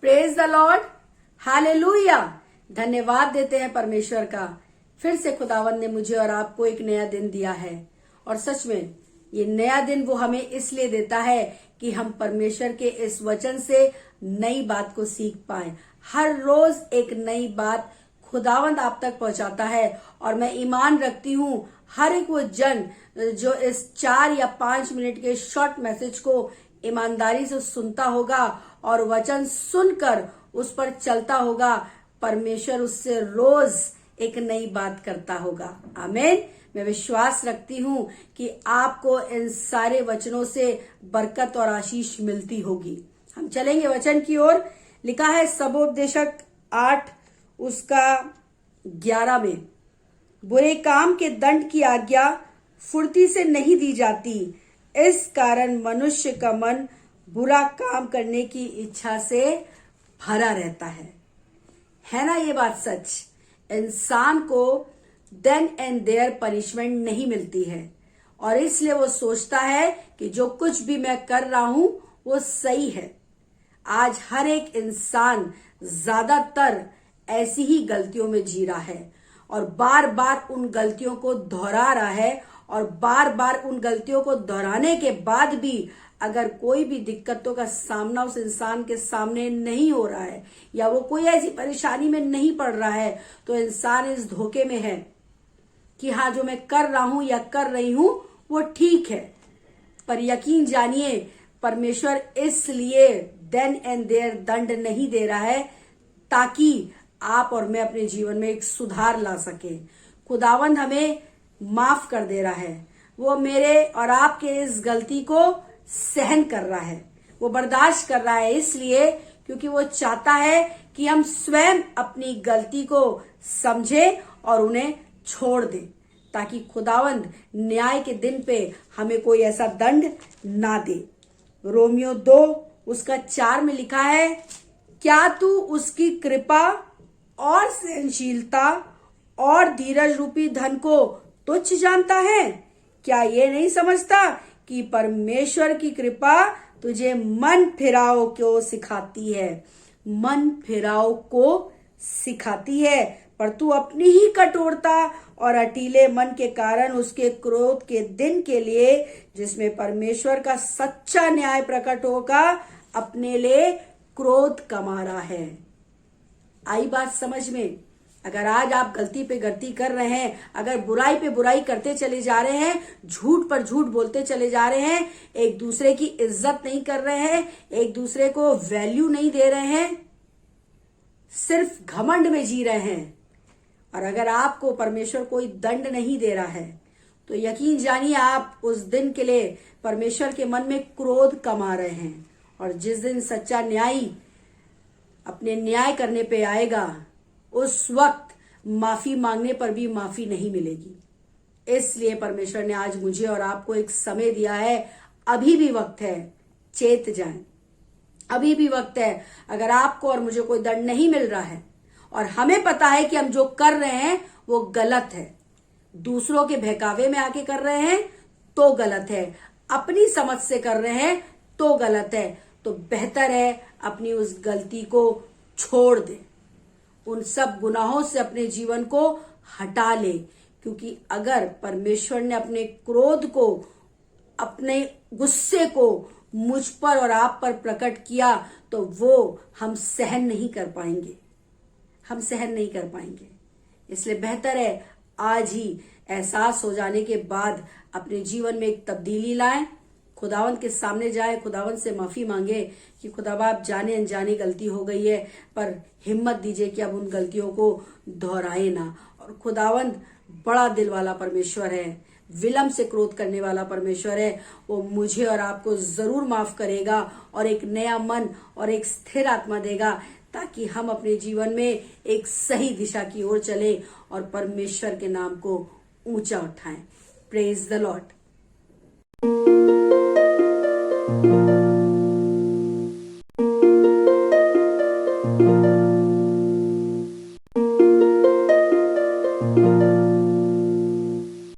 Praise the Lord, hallelujah. धन्यवाद देते हैं परमेश्वर का। फिर से खुदावंद ने मुझे और आपको एक नया दिन दिया है, और सच में ये नया दिन वो हमें इसलिए देता है कि हम परमेश्वर के इस वचन से नई बात को सीख पाएं। हर रोज एक नई बात खुदावंद आप तक पहुंचाता है, और मैं ईमान रखती हूँ हर एक वो जन जो इस 4 या 5 मिनट के शॉर्ट मैसेज को ईमानदारी से सुनता होगा और वचन सुनकर उस पर चलता होगा, परमेश्वर उससे रोज एक नई बात करता होगा। आमीन। मैं विश्वास रखती हूँ कि आपको इन सारे वचनों से बरकत और आशीष मिलती होगी। हम चलेंगे वचन की ओर। लिखा है सबोपदेशक 8 उसका 11 में, बुरे काम के दंड की आज्ञा फुर्ती से नहीं दी जाती, इस कारण मनुष्य का मन बुरा काम करने की इच्छा से भरा रहता है ना। ये बात सच। इंसान को देन एंड देयर पनिशमेंट नहीं मिलती है, और इसलिए वो सोचता है कि जो कुछ भी मैं कर रहा हूं वो सही है। आज हर एक इंसान ज्यादातर ऐसी ही गलतियों में जी रहा है, और बार बार उन गलतियों को दोहरा रहा है, और बार बार उन गलतियों को दोहराने के बाद भी अगर कोई भी दिक्कतों का सामना उस इंसान के सामने नहीं हो रहा है, या वो कोई ऐसी परेशानी में नहीं पड़ रहा है, तो इंसान इस धोखे में है कि हाँ, जो मैं कर रहा हूं या कर रही हूं वो ठीक है। पर यकीन जानिए, परमेश्वर इसलिए देन एंड देयर दंड नहीं दे रहा है ताकि आप और मैं अपने जीवन में एक सुधार ला सके। खुदावंद हमें माफ कर दे रहा है। वो मेरे और आपके इस गलती को सहन कर रहा है, वो बर्दाश्त कर रहा है, इसलिए क्योंकि वो चाहता है कि हम स्वयं अपनी गलती को समझें और उन्हें छोड़ दें, ताकि खुदावंद न्याय के दिन पे हमें कोई ऐसा दंड ना दे। रोमियो 2 उसका 4 में लिखा है, क्या तू उसकी कृपा और सहनशीलता और धीरज रूपी धन को तुच्छ जानता है? क्या ये नहीं समझता कि परमेश्वर की कृपा तुझे मन फिराव को सिखाती है, मन फिराव को सिखाती है, पर तू अपनी ही कठोरता और अटीले मन के कारण उसके क्रोध के दिन के लिए, जिसमें परमेश्वर का सच्चा न्याय प्रकट होगा, अपने लिए क्रोध कमा रहा है। आई बात समझ में? अगर आज आप गलती पे गलती कर रहे हैं, अगर बुराई पे बुराई करते चले जा रहे हैं, झूठ पर झूठ बोलते चले जा रहे हैं, एक दूसरे की इज्जत नहीं कर रहे हैं, एक दूसरे को वैल्यू नहीं दे रहे हैं, सिर्फ घमंड में जी रहे हैं, और अगर आपको परमेश्वर कोई दंड नहीं दे रहा है, तो यकीन जानिए आप उस दिन के लिए परमेश्वर के मन में क्रोध कमा रहे हैं। और जिस दिन सच्चा न्यायी अपने न्याय करने पे आएगा, उस वक्त माफी मांगने पर भी माफी नहीं मिलेगी। इसलिए परमेश्वर ने आज मुझे और आपको एक समय दिया है। अभी भी वक्त है, चेत जाएं। अभी भी वक्त है। अगर आपको और मुझे कोई दंड नहीं मिल रहा है, और हमें पता है कि हम जो कर रहे हैं वो गलत है, दूसरों के बहकावे में आके कर रहे हैं तो गलत है, अपनी समझ से कर रहे हैं तो गलत है, तो बेहतर है अपनी उस गलती को छोड़ दे, उन सब गुनाहों से अपने जीवन को हटा ले। क्योंकि अगर परमेश्वर ने अपने क्रोध को, अपने गुस्से को मुझ पर और आप पर प्रकट किया, तो वो हम सहन नहीं कर पाएंगे, हम सहन नहीं कर पाएंगे। इसलिए बेहतर है आज ही एहसास हो जाने के बाद अपने जीवन में एक तब्दीली लाएं, खुदावंद के सामने जाए, खुदावंद से माफी मांगे कि खुदाबाप जाने अनजाने गलती हो गई है, पर हिम्मत दीजिए कि अब उन गलतियों को दोहराए ना। और खुदावंद बड़ा दिल वाला परमेश्वर है, विलंब से क्रोध करने वाला परमेश्वर है। वो मुझे और आपको जरूर माफ करेगा और एक नया मन और एक स्थिर आत्मा देगा, ताकि हम अपने जीवन में एक सही दिशा की ओर चले और परमेश्वर के नाम को ऊंचा उठाएं। Praise the Lord.